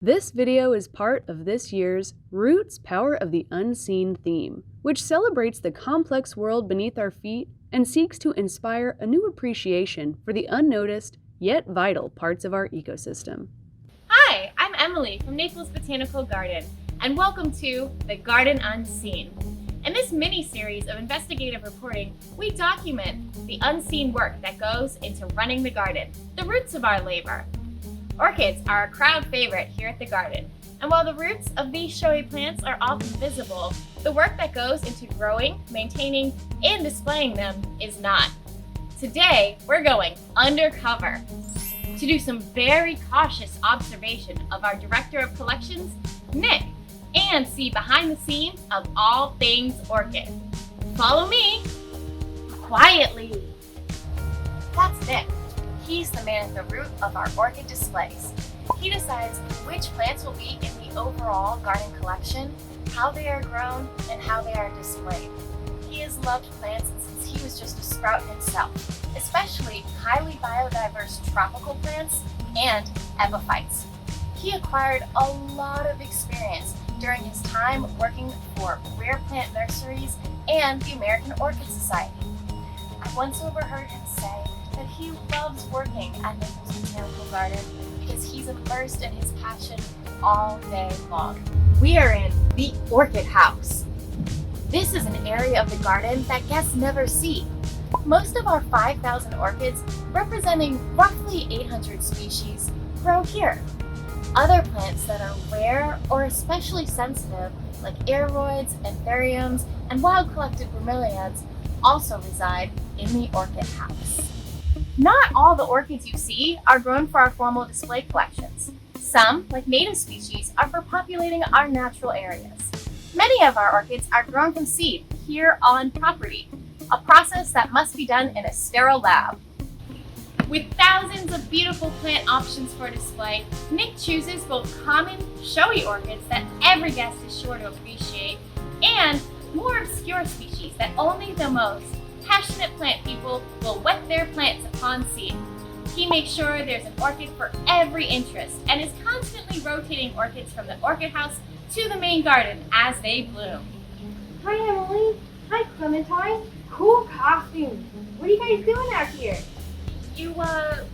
This video is part of this year's Roots Power of the Unseen theme, which celebrates the complex world beneath our feet and seeks to inspire a new appreciation for the unnoticed yet vital parts of our ecosystem. Hi, I'm Emily from Naples Botanical Garden, and welcome to The Garden Unseen. In this mini-series of investigative reporting, we document the unseen work that goes into running the garden, the roots of our labor. Orchids are a crowd favorite here at the garden, and while the roots of these showy plants are often visible, the work that goes into growing, maintaining, and displaying them is not. Today, we're going undercover to do some very cautious observation of our Director of Collections, Nick, and see behind the scenes of all things orchid. Follow me quietly. That's Nick. He's the man at the root of our orchid displays. He decides which plants will be in the overall garden collection, how they are grown, and how they are displayed. He has loved plants since he was just a sprout himself, especially highly biodiverse tropical plants and epiphytes. He acquired a lot of experience during his time working for rare plant nurseries and the American Orchid Society. I once overheard him say that he loves working at Naples Botanical Garden because he's immersed in his passion all day long. We are in the Orchid House. This is an area of the garden that guests never see. Most of our 5,000 orchids, representing roughly 800 species, grow here. Other plants that are rare or especially sensitive, like aeroids, anthuriums, and wild collected bromeliads, also reside in the Orchid House. Not all the orchids you see are grown for our formal display collections. Some, like native species, are for populating our natural areas. Many of our orchids are grown from seed here on property, a process that must be done in a sterile lab. With thousands of beautiful plant options for display, Nick chooses both common, showy orchids that every guest is sure to appreciate, and more obscure species that only the most passionate plant people will wet their plants upon seeing. He makes sure there's an orchid for every interest and is constantly rotating orchids from the orchid house to the main garden as they bloom. Hi Emily. Hi Clementine. Cool costume. What are you guys doing out here? You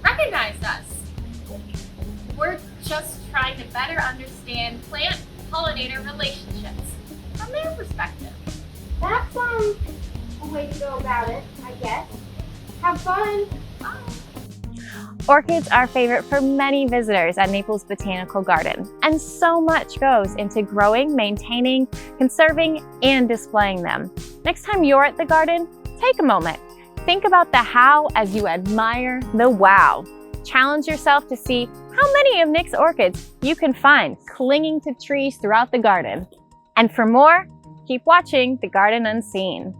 recognized us. We're just trying to better understand plant-pollinator relationships from their perspective. That's a way to go about it, I guess. Have fun. Bye. Orchids are a favorite for many visitors at Naples Botanical Garden, and so much goes into growing, maintaining, conserving, and displaying them. Next time you're at the garden, take a moment. Think about the how as you admire the wow. Challenge yourself to see how many of Nick's orchids you can find clinging to trees throughout the garden. And for more, keep watching The Garden Unseen.